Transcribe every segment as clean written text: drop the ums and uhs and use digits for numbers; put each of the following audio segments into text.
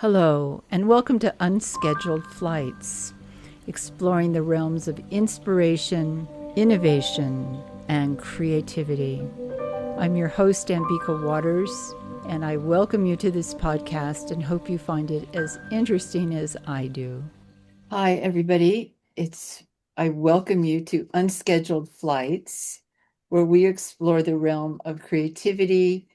Hello, and welcome to Unscheduled Flights, exploring the realms of inspiration, innovation, and creativity. I'm your host, Ambika Wauters, and I welcome you to this podcast and hope you find it as interesting as I do. Hi, everybody. I welcome you to Unscheduled Flights, where we explore the realm of creativity,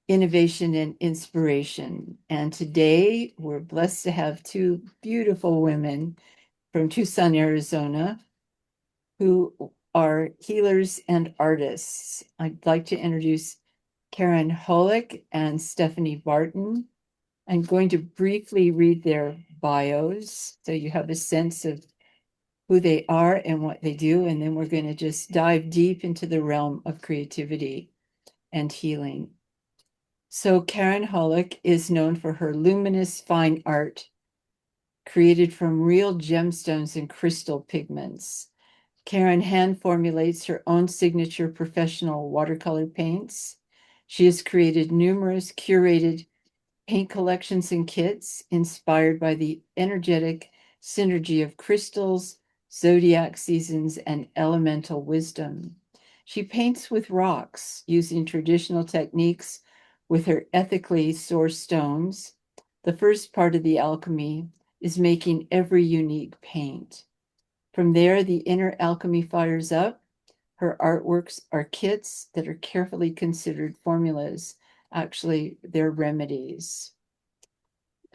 innovation, and inspiration. And today we're blessed to have two beautiful women from Tucson, Arizona, who are healers and artists. I'd like to introduce Karyn Holyk and Stefanie Barton. I'm going to briefly read their bios so you have a sense of who they are and what they do. And then we're going to just dive deep into the realm of creativity and healing. So Karyn Holyk is known for her luminous fine art created from real gemstones and crystal pigments. Karyn hand formulates her own signature professional watercolor paints. She has created numerous curated paint collections and kits inspired by the energetic synergy of crystals, zodiac seasons, and elemental wisdom. She paints with rocks using traditional techniques with her ethically sourced stones. The first part of the alchemy is making every unique paint. From there, the inner alchemy fires up. Her artworks are kits that are carefully considered formulas. Actually, they're remedies.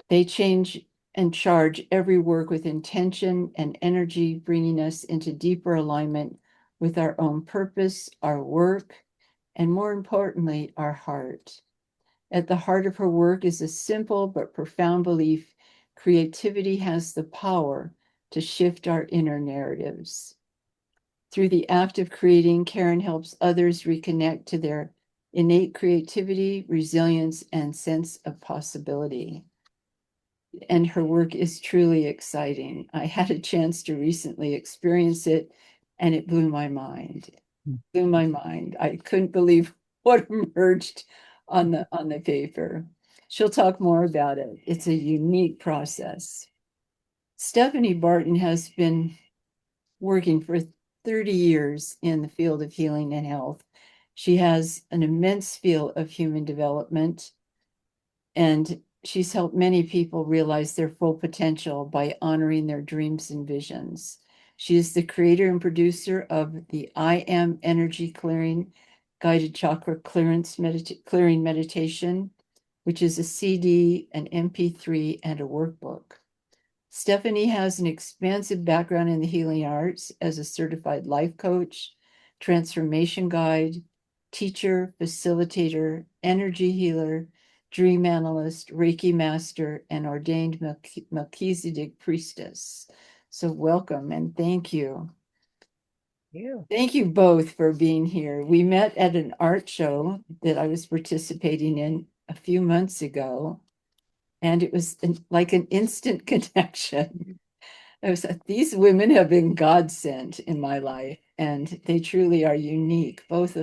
They change and charge every work with intention and energy, bringing us into deeper alignment with our own purpose, our work, and more importantly, our heart. At the heart of her work is a simple but profound belief: creativity has the power to shift our inner narratives. Through the act of creating, Karyn helps others reconnect to their innate creativity, resilience, and sense of possibility. And her work is truly exciting. I had a chance to recently experience it, and it blew my mind. Blew my mind. I couldn't believe what emerged on the paper. She'll talk more about it. It's a unique process. Stefanie Barton has been working for 30 years in the field of healing and health. She has an immense field of human development, and she's helped many people realize their full potential by honoring their dreams and visions. She is the creator and producer of the I Am Energy Clearing Guided Chakra Clearing Meditation, which is a CD, an MP3, and a workbook. Stefanie has an expansive background in the healing arts as a certified life coach, transformation guide, teacher, facilitator, energy healer, dream analyst, Reiki master, and ordained Melchizedek priestess. So welcome and thank you. Thank you both for being here. We met at an art show that I was participating in a few months ago, and it was like an instant connection. These women have been God sent in my life, and they truly are unique. Both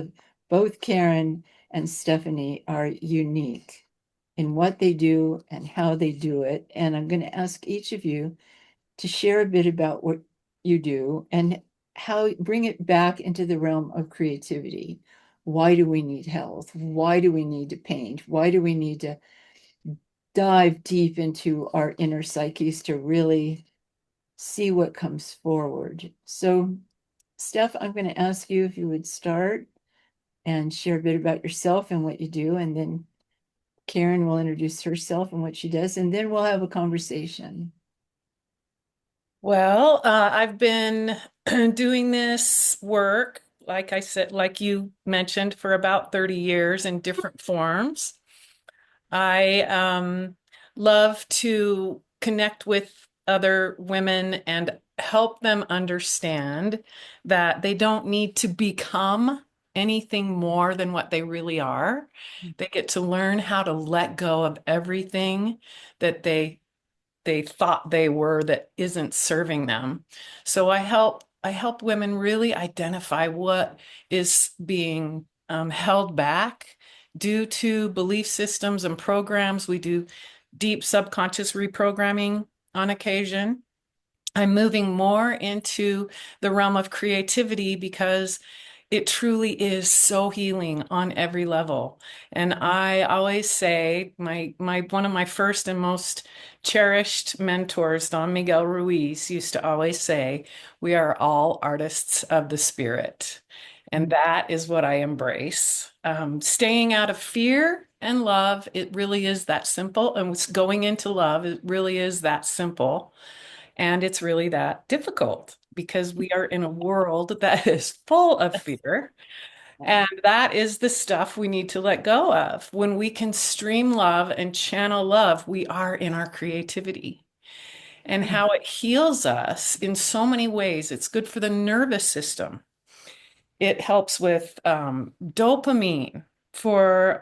Karyn and Stefanie are unique in what they do and how they do it. And I'm going to ask each of you to share a bit about what you do and how bring it back into the realm of creativity. Why do we need health? Why do we need to paint? Why do we need to dive deep into our inner psyches to really see what comes forward? So, Steph, I'm going to ask you if you would start and share a bit about yourself and what you do, and then Karyn will introduce herself and what she does, and then we'll have a conversation. Well, I've been doing this work, like I said, like you mentioned, for about 30 years in different forms. I love to connect with other women and help them understand that they don't need to become anything more than what they really are. They get to learn how to let go of everything that they thought they were that isn't serving them. So I help women really identify what is being held back due to belief systems and programs. We do deep subconscious reprogramming on occasion. I'm moving more into the realm of creativity because it truly is so healing on every level. And I always say my one of my first and most cherished mentors, Don Miguel Ruiz, used to always say, we are all artists of the spirit. And that is what I embrace. Staying out of fear and love, it really is that simple. And going into love, it really is that simple. And it's really that difficult because we are in a world that is full of fear. Yeah. And that is the stuff we need to let go of. When we can stream love and channel love, we are in our creativity and how it heals us in so many ways. It's good for the nervous system. It helps with dopamine for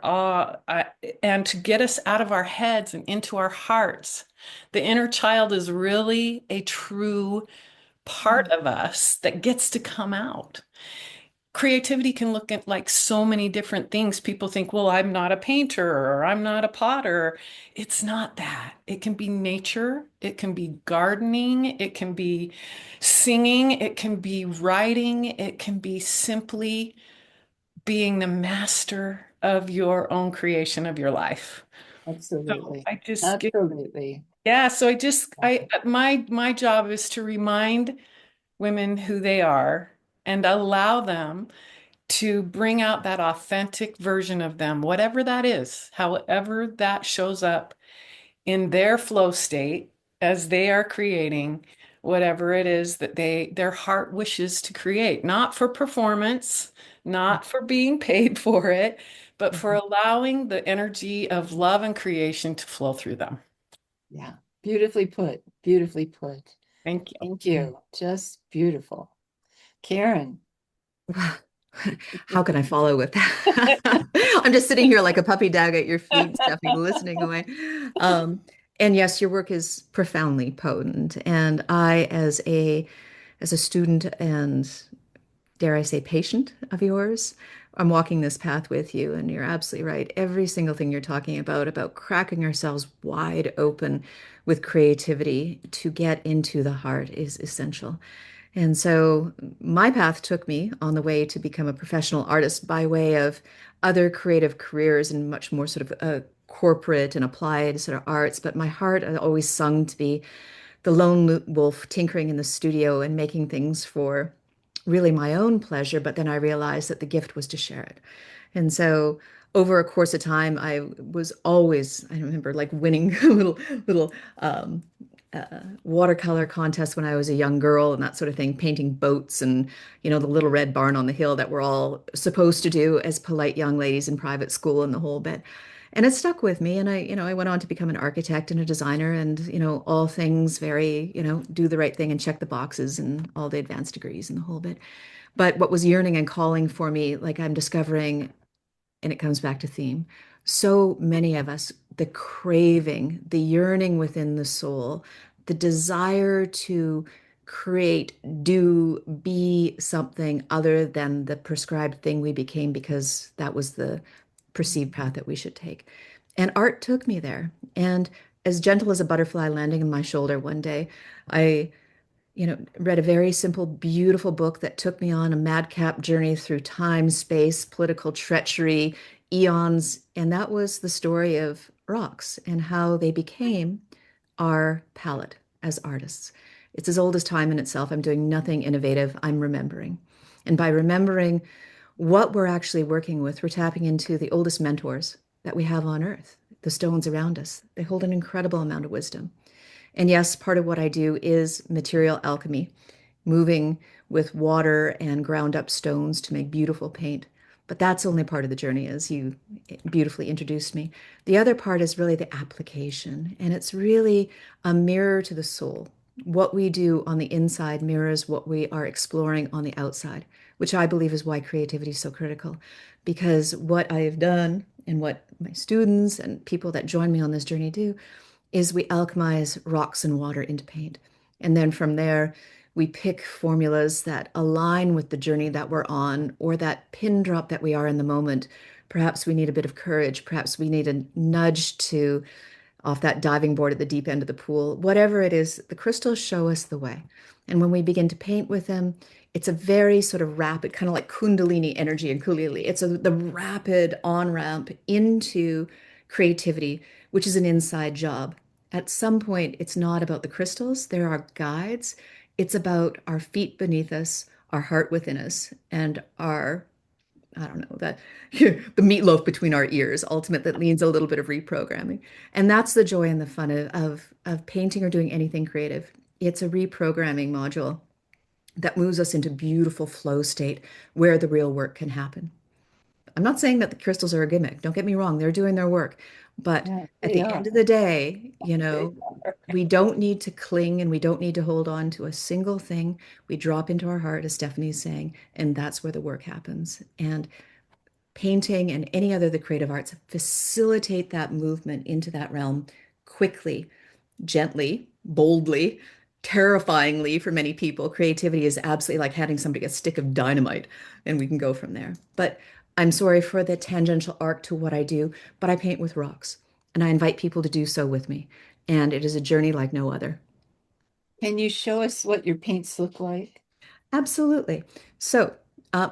and to get us out of our heads and into our hearts. The inner child is really a true part of us that gets to come out. Creativity can look at like so many different things. People think, well, I'm not a painter or I'm not a potter. It's not that. It can be nature, it can be gardening, it can be singing, it can be writing, it can be simply being the master of your own creation of your life. So Absolutely. I just get, Absolutely. yeah, so my job is to remind women who they are and allow them to bring out that authentic version of them, whatever that is, however that shows up in their flow state as they are creating whatever it is that their heart wishes to create, not for performance, not for being paid for it, but for Mhm. allowing the energy of love and creation to flow through them. Yeah. Beautifully put. Beautifully put. Thank you. Thank you. Just beautiful. Karen. How can I follow with that? I'm just sitting here like a puppy dog at your feet, Stephanie, listening away. Um, and yes, your work is profoundly potent. And I, as a student and dare I say, patient of yours, I'm walking this path with you. And you're absolutely right. Every single thing you're talking about cracking ourselves wide open with creativity to get into the heart is essential. And so my path took me on the way to become a professional artist by way of other creative careers and much more sort of corporate and applied sort of arts. But my heart had always sung to be the lone wolf tinkering in the studio and making things for really my own pleasure. But then I realized that the gift was to share it. And so over a course of time, I was always, I remember like winning little watercolor contests when I was a young girl and that sort of thing, painting boats and, the little red barn on the hill that we're all supposed to do as polite young ladies in private school and the whole bit. And it stuck with me. And I went on to become an architect and a designer and, all things very, do the right thing and check the boxes and all the advanced degrees and the whole bit. But what was yearning and calling for me, like I'm discovering, and it comes back to theme, so many of us, the craving, the yearning within the soul, the desire to create, do, be something other than the prescribed thing we became because that was the perceived path that we should take. And art took me there. And as gentle as a butterfly landing on my shoulder one day, I read a very simple, beautiful book that took me on a madcap journey through time, space, political treachery, eons. And that was the story of rocks and how they became our palette as artists. It's as old as time in itself. I'm doing nothing innovative. I'm remembering. And by remembering what we're actually working with, we're tapping into the oldest mentors that we have on earth, the stones around us. They hold an incredible amount of wisdom. And yes, part of what I do is material alchemy, moving with water and ground up stones to make beautiful paint. But that's only part of the journey, as you beautifully introduced me. The other part is really the application, and it's really a mirror to the soul. What we do on the inside mirrors what we are exploring on the outside, which I believe is why creativity is so critical. Because what I have done and what my students and people that join me on this journey do is we alchemize rocks and water into paint. And then from there, we pick formulas that align with the journey that we're on or that pin drop that we are in the moment. Perhaps we need a bit of courage. Perhaps we need a nudge to off that diving board at the deep end of the pool. Whatever it is, the crystals show us the way. And when we begin to paint with them, it's a very sort of rapid, kind of like Kundalini energy and Kulili. It's the rapid on-ramp into creativity, which is an inside job. At some point, it's not about the crystals. There are guides. It's about our feet beneath us, our heart within us, and our, I don't know, that the meatloaf between our ears, ultimately that needs a little bit of reprogramming. And that's the joy and the fun of painting or doing anything creative. It's a reprogramming module that moves us into beautiful flow state where the real work can happen. I'm not saying that the crystals are a gimmick. Don't get me wrong, they're doing their work. But Yeah, at they the end are. of the day, They are. we don't need to cling and we don't need to hold on to a single thing. We drop into our heart, as Stephanie's saying, and that's where the work happens. And painting and any other of the creative arts facilitate that movement into that realm quickly, gently, boldly, terrifyingly for many people. Creativity is absolutely like handing somebody a stick of dynamite, and we can go from there. But I'm sorry for the tangential arc to what I do, but I paint with rocks, and I invite people to do so with me. And it is a journey like no other. Can you show us what your paints look like? Absolutely. So,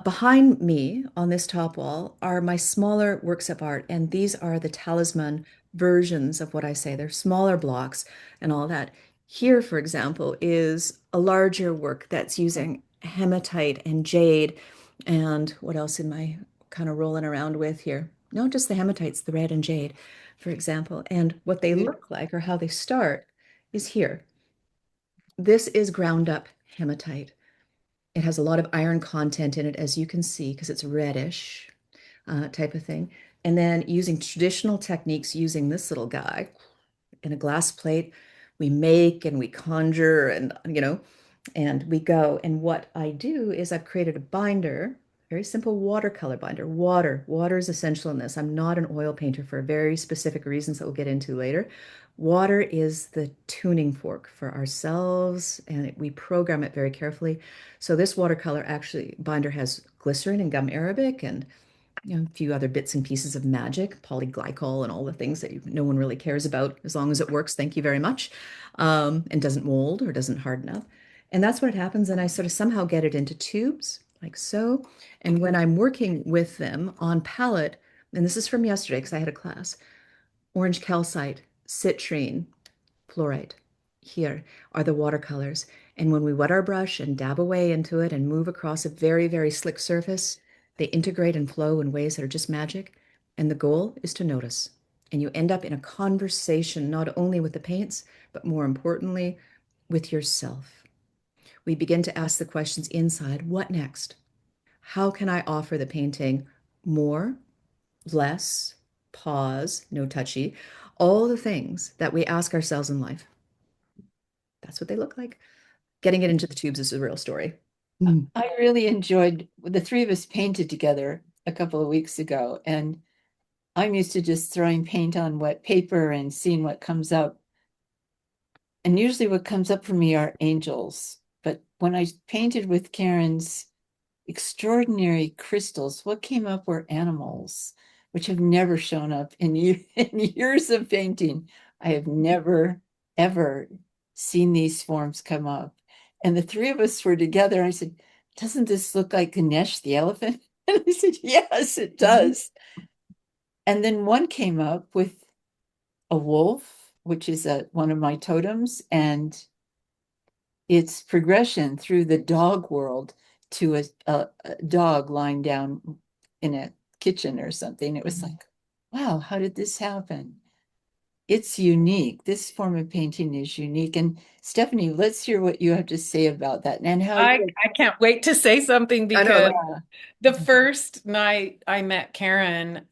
behind me on this top wall are my smaller works of art, and these are the talisman versions of what I say. They're smaller blocks and all that. Here, for example, is a larger work that's using hematite and jade, and what else am I kind of rolling around with here? No, just the hematites, the red and jade, for example. And what they look like or how they start is here. This is ground up hematite. It has a lot of iron content in it, as you can see, because it's reddish type of thing. And then using traditional techniques, using this little guy in a glass plate, we make and we conjure and, and we go. And what I do is I've created a binder, very simple watercolor binder. Water is essential in this. I'm not an oil painter for very specific reasons that we'll get into later. Water is the tuning fork for ourselves, and we program it very carefully. So this watercolor actually binder has glycerin and gum arabic and a few other bits and pieces of magic, polyglycol and all the things that no one really cares about as long as it works. Thank you very much. And doesn't mold or doesn't harden up. And that's what happens. And I sort of somehow get it into tubes like so. And when I'm working with them on palette, and this is from yesterday because I had a class, orange calcite, citrine, fluorite. Here are the watercolors. And when we wet our brush and dab away into it and move across a very, very slick surface, they integrate and flow in ways that are just magic. And the goal is to notice. And you end up in a conversation, not only with the paints, but more importantly, with yourself. We begin to ask the questions inside, what next? How can I offer the painting more, less, pause, no touchy, all the things that we ask ourselves in life? That's what they look like. Getting it into the tubes is a real story. Mm. I really enjoyed the three of us painted together a couple of weeks ago, and I'm used to just throwing paint on wet paper and seeing what comes up. And usually what comes up for me are angels. But when I painted with Karyn's extraordinary crystals, what came up were animals, which have never shown up in, in years of painting. I have never, ever seen these forms come up. And the three of us were together. I said, doesn't this look like Ganesh the elephant? And I said, yes, it does. And then one came up with a wolf, which is one of my totems, and its progression through the dog world to a dog lying down in a kitchen or something. It was like, wow, how did this happen? It's unique. This form of painting is unique. And Stefanie, let's hear what you have to say about that and how you. I can't wait to say something I know. because the first night I met Karyn,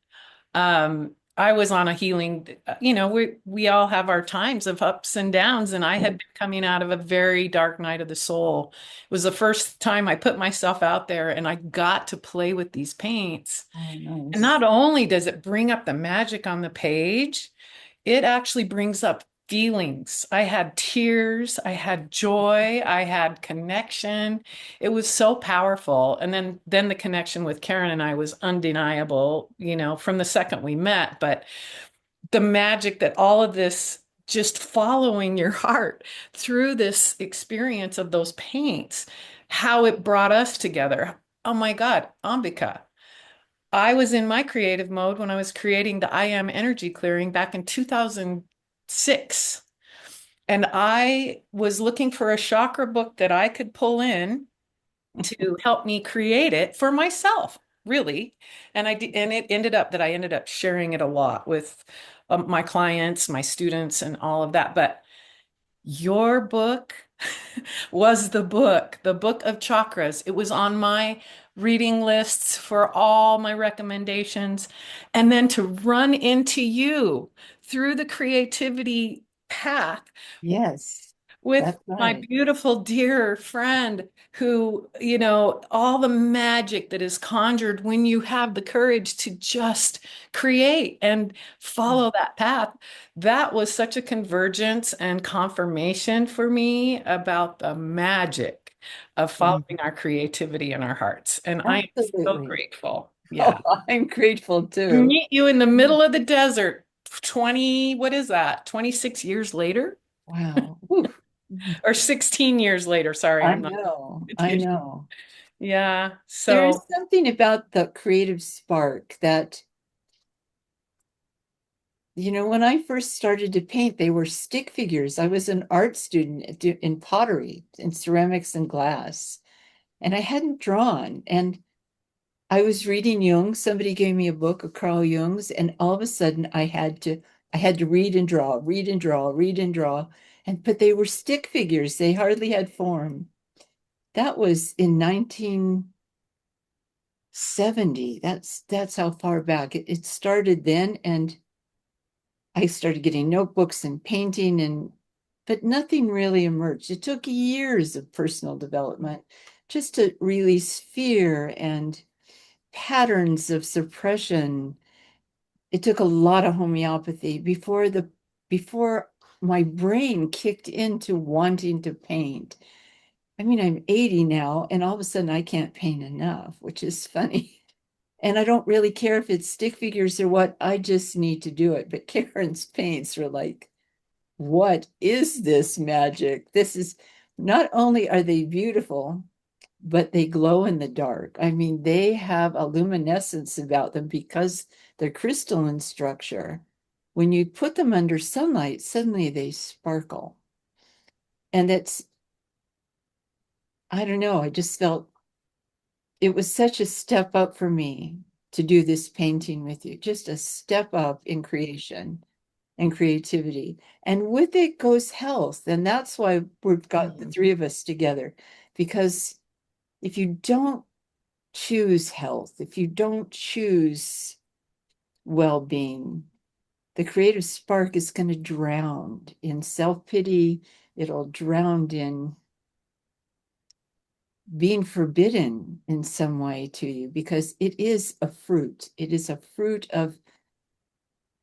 I was on a healing, we all have our times of ups and downs, and I had been coming out of a very dark night of the soul. It was the first time I put myself out there and I got to play with these paints. Oh, And nice. not only does it bring up the magic on the page, it actually brings up feelings. I had tears, I had joy, I had connection. It was so powerful. And then the connection with Karyn and I was undeniable, from the second we met. But the magic that all of this just following your heart through this experience of those paints, how it brought us together. Oh my God, Ambika. I was in my creative mode when I was creating the I Am energy clearing back in 2006. And I was looking for a chakra book that I could pull in to help me create it for myself, really. And I did, and it ended up that I ended up sharing it a lot with my clients, my students, and all of that. But your book was the book of chakras. It was on my reading lists for all my recommendations. And then to run into you through the creativity path Yes, with that's my right. beautiful dear friend who, you know, all the magic that is conjured when you have the courage to just create and follow that path. That was such a convergence and confirmation for me about the magic of Mhm. following our creativity in our hearts. And I am so Absolutely. grateful. Oh, Yeah. I'm grateful To too. meet you in the middle of the desert, 20, what is that? 26 years later? Wow. Whew. Or 16 years later. Sorry, I I'm not. know. I know. Yeah. There is So, something about the creative spark that, when I first started to paint, they were stick figures. I was an art student in pottery, in ceramics and glass, and I hadn't drawn. And I was reading Jung. Somebody gave me a book of Carl Jung's, and all of a sudden I had to read and draw, read and draw, read and draw. But they were stick figures. They hardly had form. That was in 1970. That's how far back. It started then, and I started getting notebooks and painting, but nothing really emerged. It took years of personal development just to release fear and patterns of suppression. It took a lot of homeopathy before my brain kicked into wanting to paint. I mean, I'm 80 now, and all of a sudden I can't paint enough, which is funny. And I don't really care if it's stick figures or what, I just need to do it. But Karyn's paints were like, what is this magic? This is not only are they beautiful, but they glow in the dark. I mean, they have a luminescence about them because they're crystalline structure. When you put them under sunlight, suddenly they sparkle. And I don't know, I just felt it was such a step up for me to do this painting with you, just a step up in creation and creativity. And with it goes health. And that's why we've got the three of us together, because if you don't choose health, if you don't choose well being, the creative spark is going to drown in self pity. It'll drown in being forbidden in some way to you because it is a fruit. It is a fruit of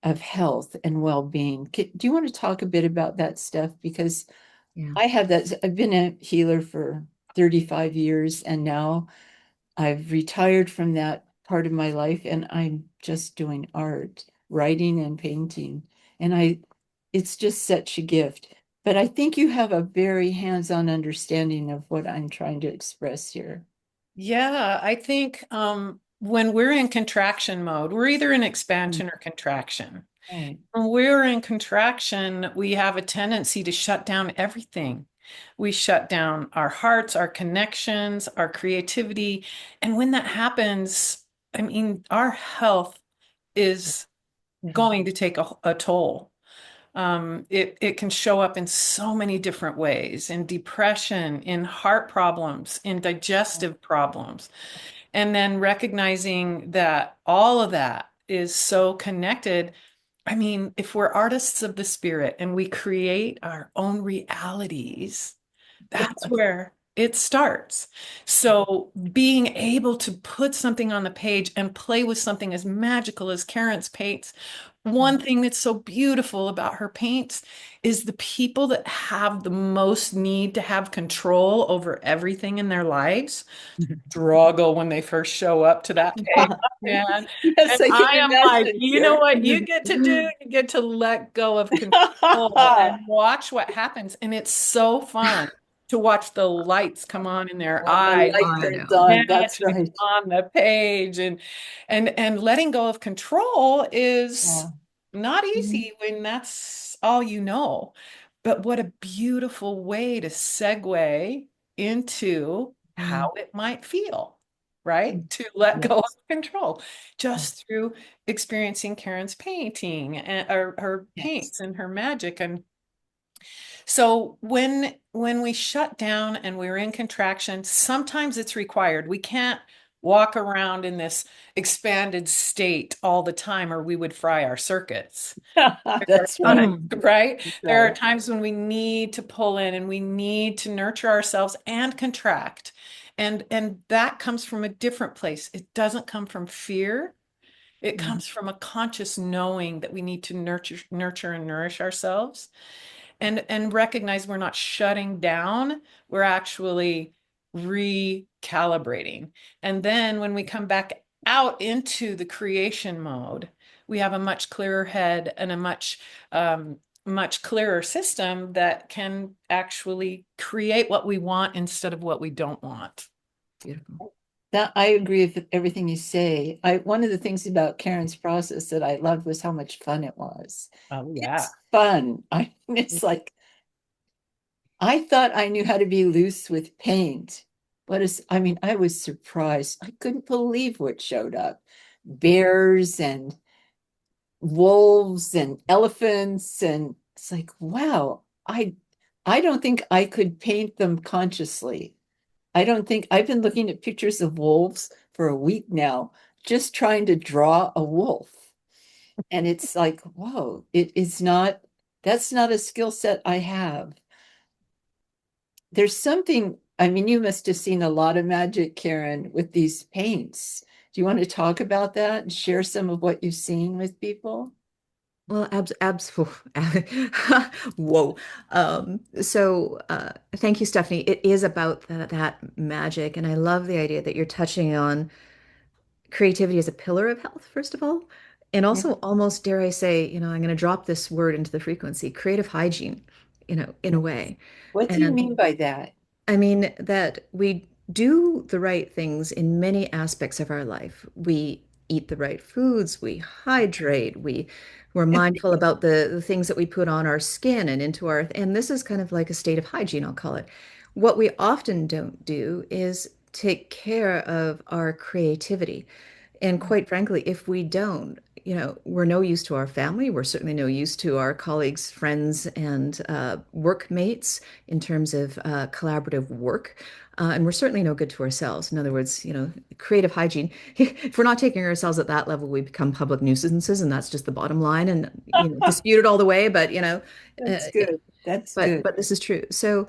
health and well being. Do you want to talk a bit about that stuff? Because Yeah. I have that. I've been a healer for 35 years, and now I've retired from that part of my life, and I'm just doing art, writing and painting. And it's just such a gift. But I think you have a very hands-on understanding of what I'm trying to express here. yeah, I think when we're in contraction mode, we're either in Mm. expansion or contraction. Right. When we're in contraction, we have a tendency to shut down everything. We shut down our hearts, our connections, our creativity. And when that happens, I mean, our health is going to take a toll. It can show up in so many different ways, in depression, in heart problems, in digestive problems. And then recognizing that all of that is so connected. I mean, if we're artists of the spirit and we create our own realities, that's where it starts. So being able to put something on the page and play with something as magical as Karyn's paints one thing that's so beautiful about her paints is the people that have the most need to have control over everything in their lives struggle when they first show up to that page, man. Yes, And I can I am like, imagine. you know what you get to do? You get to let go of control and watch what happens. And it's so fun to watch the lights come on in their When the eyes, light I turns know. on, that's imagining right. on the page and letting go of control is Yeah. not Mhm. easy when that's all you know. But what a beautiful way to segue into Mm, how it might feel, right? To let go of Yes. control just through experiencing Karyn's painting and or her Yes. paints and her magic. And so when we shut down and we're in contraction, sometimes it's required. We can't walk around in this expanded state all the time or we would fry our circuits. That's right. Right? That's There are right. times when we need to pull in and we need to nurture ourselves and contract. And that comes from a different place. It doesn't come from fear. It Mhm. comes from a conscious knowing that we need to nurture and nourish ourselves and recognize we're not shutting down, we're actually recalibrating. And then when we come back out into the creation mode, we have a much clearer head and a much clearer system that can actually create what we want instead of what we don't want. beautiful. That I agree with everything you say. One of the things about Karen's process that I loved was how much fun it was. Oh, yeah. It's fun. It's like I thought I knew how to be loose with paint, but I was surprised. I couldn't believe what showed up. Bears and wolves and elephants, and it's like, wow, I don't think I could paint them consciously. I don't think I've been looking at pictures of wolves for a week now, just trying to draw a wolf. And it's like, whoa, it is not, that's not a skill set I have. There's something, you must have seen a lot of magic, Karyn, with these paints. Do you want to talk about that and share some of what you've seen with people? Well, whoa. Thank you, Stephanie. It is about that magic. And I love the idea that you're touching on creativity as a pillar of health, first of all. And Yeah. also, almost dare I say, I'm going to drop this word into the frequency, creative hygiene, in a way. What do you And mean by that? I mean that we do the right things in many aspects of our life. We eat the right foods, we hydrate, we're mindful about the things that we put on our skin and into our, and this is kind of like a state of hygiene, I'll call it. What we often don't do is take care of our creativity. And quite frankly, if we don't, we're no use to our family. We're certainly no use to our colleagues, friends, and workmates in terms of collaborative work. And we're certainly no good to ourselves. In other words, creative hygiene. If we're not taking ourselves at that level, we become public nuisances, and that's just the bottom line. And disputed all the way, but uh, That's good. That's but good. but this is true. So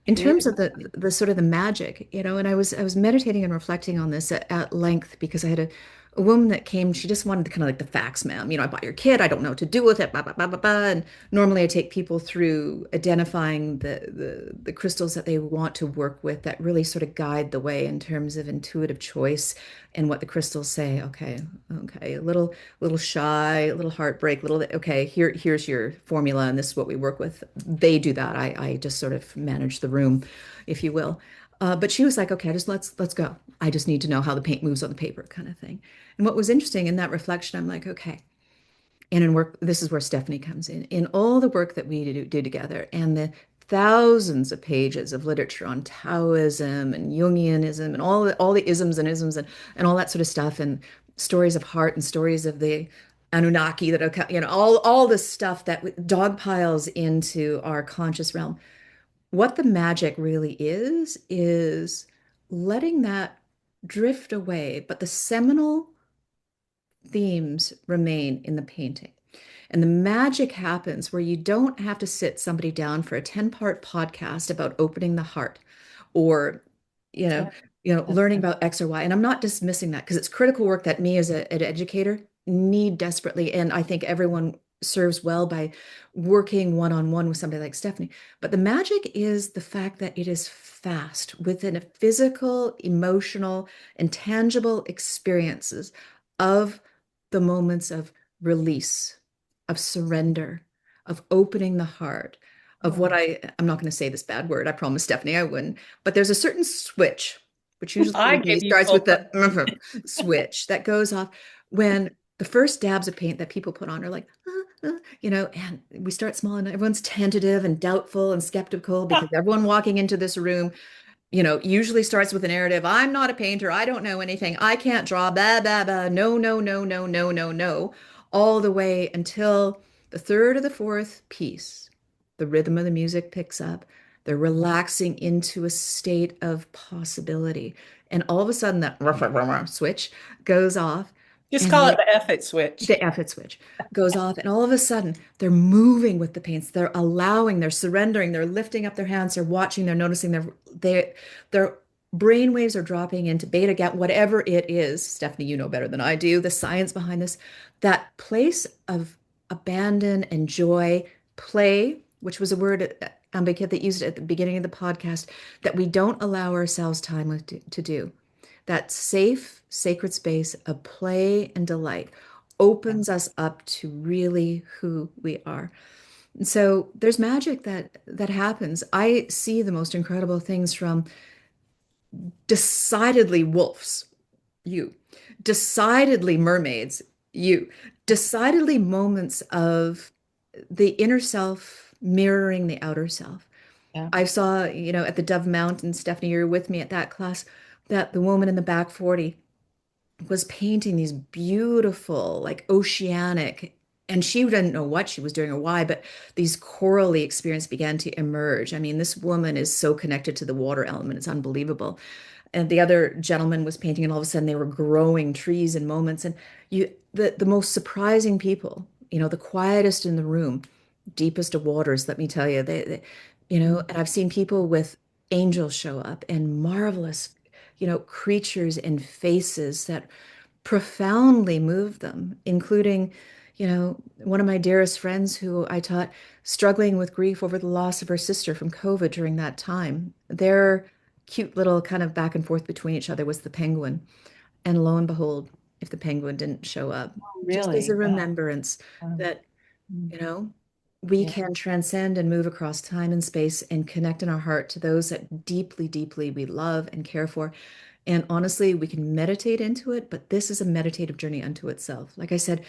in terms Creative. of the sort of the magic, and I was meditating and reflecting on this at length because I had a woman that came, she just wanted kind of like the facts, ma'am. I bought your kid, I don't know what to do with it, blah, blah, blah, blah, blah. And normally I take people through identifying the crystals that they want to work with that really sort of guide the way in terms of intuitive choice and what the crystals say. Okay, okay, a little shy, a little heartbreak, okay, here's your formula, and this is what we work with. They do that. I just sort of manage the room, if you will. But she was like, okay, just let's go. I just need to know how the paint moves on the paper, kind of thing. And what was interesting in that reflection, I'm like, okay. And in work, this is where Stephanie comes in. In all the work that we do together and the thousands of pages of literature on Taoism and Jungianism and all the isms and all that sort of stuff and stories of heart and stories of the Anunnaki that are, all this stuff that dog piles into our conscious realm. What the magic really is letting that drift away, but the seminal themes remain in the painting. And the magic happens where you don't have to sit somebody down for a 10-part podcast about opening the heart or, you know, Yeah. learning about X or Y. And I'm not dismissing that because it's critical work that me as an educator need desperately, and I think everyone serves well by working one-on-one with somebody like Stefanie. But the magic is the fact that it is fast within a physical, emotional, and tangible experiences of the moments of release, of surrender, of opening the heart, of what I'm not going to say this bad word. I promised Stefanie I wouldn't, but there's a certain switch, which usually I for me give you starts full with the switch that goes off when the first dabs of paint that people put on are like, and we start small and everyone's tentative and doubtful and skeptical because everyone walking into this room, usually starts with a narrative. I'm not a painter. I don't know anything. I can't draw, blah, blah, blah. No, no, no, no, no, no, no. All the way until the third or the fourth piece, the rhythm of the music picks up. They're relaxing into a state of possibility. And all of a sudden that switch goes off Just and call it they the effort switch. the effort switch goes off, and all of a sudden they're moving with the paints. They're allowing, they're surrendering, they're lifting up their hands, they're watching, they're noticing, their brain waves are dropping into beta gamma, whatever it is. Stefanie, you know better than I do the science behind this. That place of abandon and joy, play, which was a word Ambika that used it at the beginning of the podcast, that we don't allow ourselves time to do. That safe, sacred space of play and delight opens us up to really who we are. And so there's magic that happens. I see the most incredible things from decidedly wolves, you, decidedly mermaids, you, decidedly moments of the inner self mirroring the outer self. Yeah. I saw, at the Dove Mountain, Stefanie, you were with me at that class, that the woman in the back 40 was painting these beautiful, like oceanic, and she didn't know what she was doing or why, but these corally experiences began to emerge. I mean, this woman is so connected to the water element, it's unbelievable. And the other gentleman was painting, and all of a sudden they were growing trees and moments. And the most surprising people, the quietest in the room, deepest of waters, let me tell you, and I've seen people with angels show up and marvelous creatures and faces that profoundly move them, including, one of my dearest friends who I taught struggling with grief over the loss of her sister from COVID during that time. Their cute little kind of back and forth between each other was the penguin. And lo and behold, if the penguin didn't show up, just as Really? a remembrance Um, that, you know, we yeah. can transcend and move across time and space and connect in our heart to those that deeply, deeply we love and care for. And honestly, we can meditate into it, but this is a meditative journey unto itself. Like I said,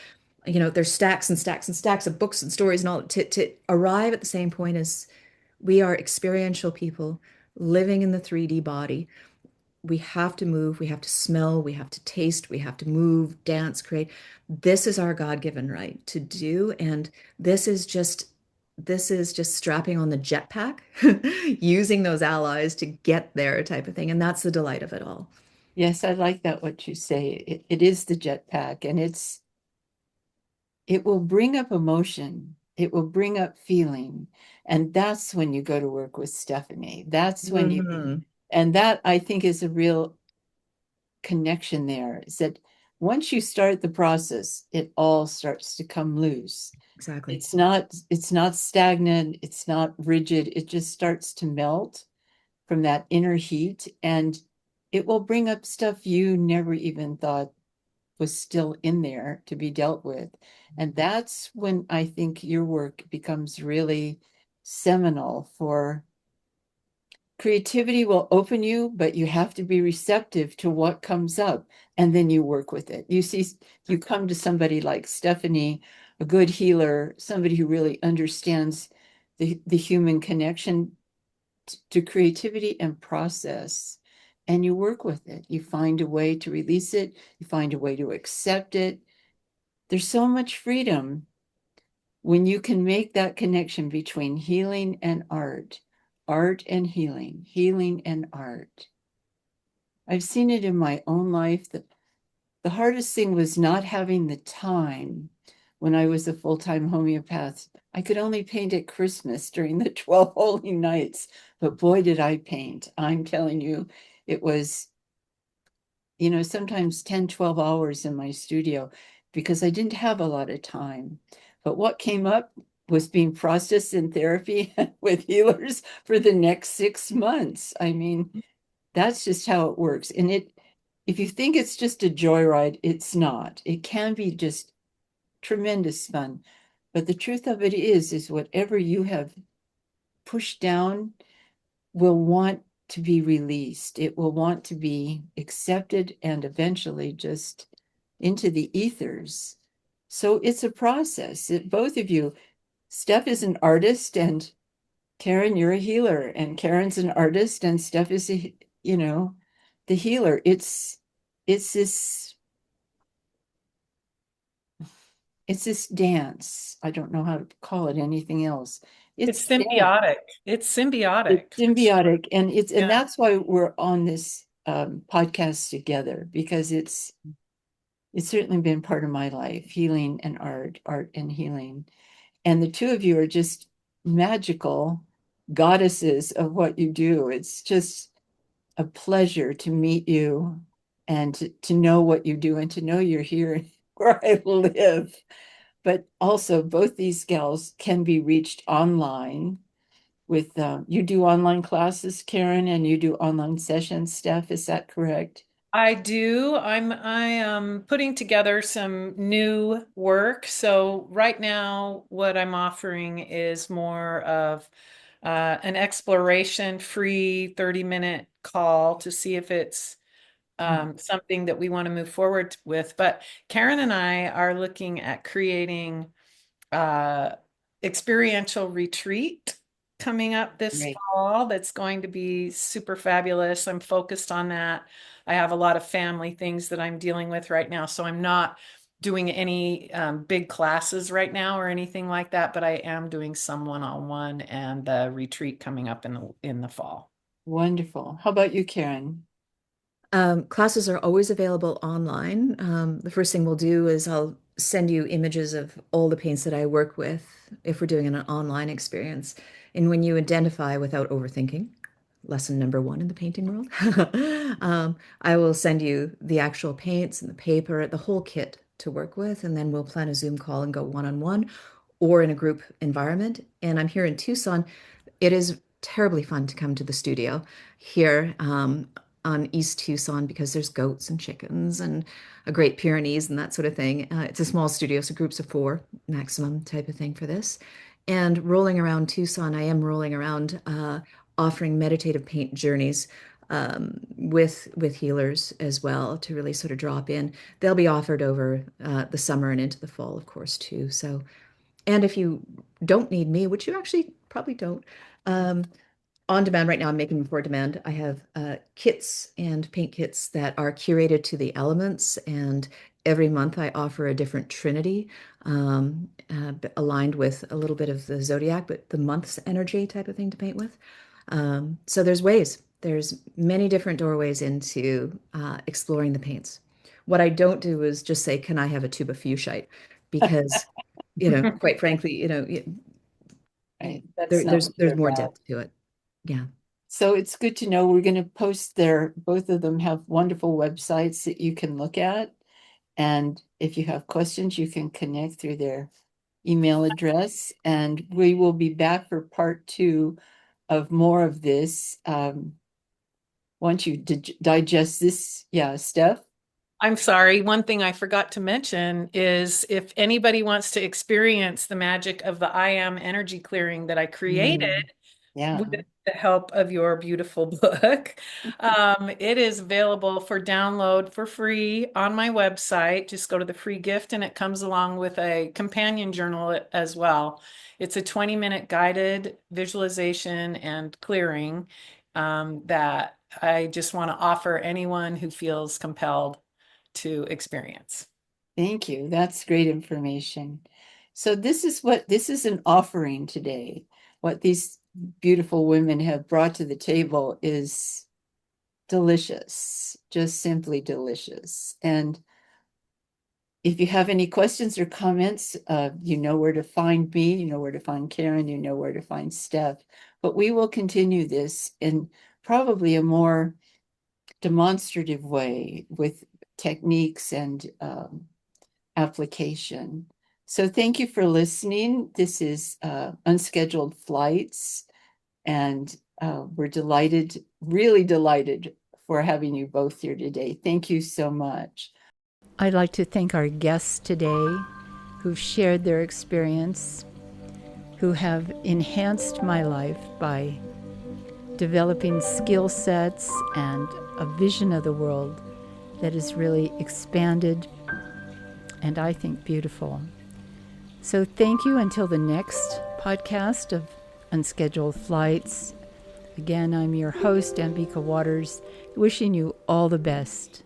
there's stacks and stacks and stacks of books and stories and all to arrive at the same point as we are experiential people living in the 3D body. We have to move, we have to smell, we have to taste, we have to move, dance, create. This is our God-given right to do, and this is just strapping on the jetpack, using those allies to get there type of thing, and that's the delight of it all. Yes, I like that what you say. It is the jetpack, and it will bring up emotion. It will bring up feeling. And that's when you go to work with Stefanie. That's when Mhm. and that I think is a real connection there, is that once you start the process, it all starts to come loose. Exactly. It's not stagnant, it's not rigid, it just starts to melt from that inner heat, and it will bring up stuff you never even thought was still in there to be dealt with. And that's when I think your work becomes really seminal. For creativity will open you, but you have to be receptive to what comes up, and then you work with it. You come to somebody like Stefanie, a good healer, somebody who really understands the human connection to creativity and process, and you work with it. You find a way to release it, you find a way to accept it. There's so much freedom when you can make that connection between healing and art, art and healing, healing and art. I've seen it in my own life that the hardest thing was not having the time. When I was a full-time homeopath, I could only paint at Christmas during the 12 holy nights, but boy, did I paint. I'm telling you, it was, sometimes 10, 12 hours in my studio because I didn't have a lot of time. But what came up was being processed in therapy with healers for the next 6 months. I mean, that's just how it works. And if you think it's just a joyride, it's not. It can be just tremendous fun. But the truth of it is whatever you have pushed down will want to be released. It will want to be accepted and eventually just into the ethers. So it's a process. Both of you, Steph is an artist and Karyn, you're a healer, and Karyn's an artist and Steph is the healer. It's this it's this dance. I don't know how to call it anything else. It's It's dance. symbiotic. It's It's symbiotic for sure. symbiotic, and Yeah. that's why we're on this podcast together, because it's certainly been part of my life, healing and art and healing. And the two of you are just magical goddesses of what you do. It's just a pleasure to meet you and to know what you do and to know you're here where I live. But also, both these gals can be reached online with you do online classes, Karyn, and you do online sessions, Steph. Is that correct? I do. I am putting together some new work. So right now, what I'm offering is more of an exploration free 30-minute call to see if it's something that we want to move forward with. But Karyn and I are looking at creating uh, experiential retreat coming up this Great. fall that's going to be super fabulous. I'm focused on that. I have a lot of family things that I'm dealing with right now, so I'm not doing any big classes right now or anything like that, but I am doing some one-on-one and the retreat coming up in the fall. Wonderful. How about you, Karyn? Classes are always available online. The first thing we'll do is I'll send you images of all the paints that I work with if we're doing an online experience. And when you identify without overthinking, lesson number one in the painting world, I will send you the actual paints and the paper, the whole kit to work with, and then we'll plan a Zoom call and go one-on-one or in a group environment. And I'm here in Tucson. It is terribly fun to come to the studio here on East Tucson because there's goats and chickens and a Great Pyrenees and that sort of thing. It's a small studio, so groups of four maximum type of thing for this. And rolling around Tucson, I am rolling around offering meditative paint journeys with healers as well to really sort of drop in. They'll be offered over the summer and into the fall, of course, too. So, and if you don't need me, which you actually probably don't, on demand right now, I'm making them for demand. I have kits and paint kits that are curated to the elements, and every month I offer a different trinity aligned with a little bit of the zodiac, but the month's energy type of thing to paint with. So there's ways. There's many different doorways into exploring the paints. What I don't do is just say, "Can I have a tube of fuchsite?" Because, quite frankly, Right. That's not what there's they're more about. depth to it. Yeah. So it's good to know we're going to post both of them have wonderful websites that you can look at. And if you have questions, you can connect through their email address. And we will be back for part 2 of more of this. Once you digest this, yeah, Steph? I'm sorry. One thing I forgot to mention is if anybody wants to experience the magic of the I Am energy clearing that I created Yeah. with the help of your beautiful book, it is available for download for free on my website. Just go to the free gift and it comes along with a companion journal as well. It's a 20-minute guided visualization and clearing that I just want to offer anyone who feels compelled to experience. Thank you. That's great information. So this is an offering today. What these beautiful women have brought to the table is delicious, just simply delicious. And if you have any questions or comments, you know where to find me, you know where to find Karyn, you know where to find Steph. But we will continue this in probably a more demonstrative way with techniques and application. So thank you for listening. This is Unscheduled Flights, and we're delighted, really delighted for having you both here today. Thank you so much. I'd like to thank our guests today who've shared their experience, who have enhanced my life by developing skill sets and a vision of the world that is really expanded and I think beautiful. So thank you until the next podcast of Unscheduled Flights. Again, I'm your host, Ambika Wauters, wishing you all the best.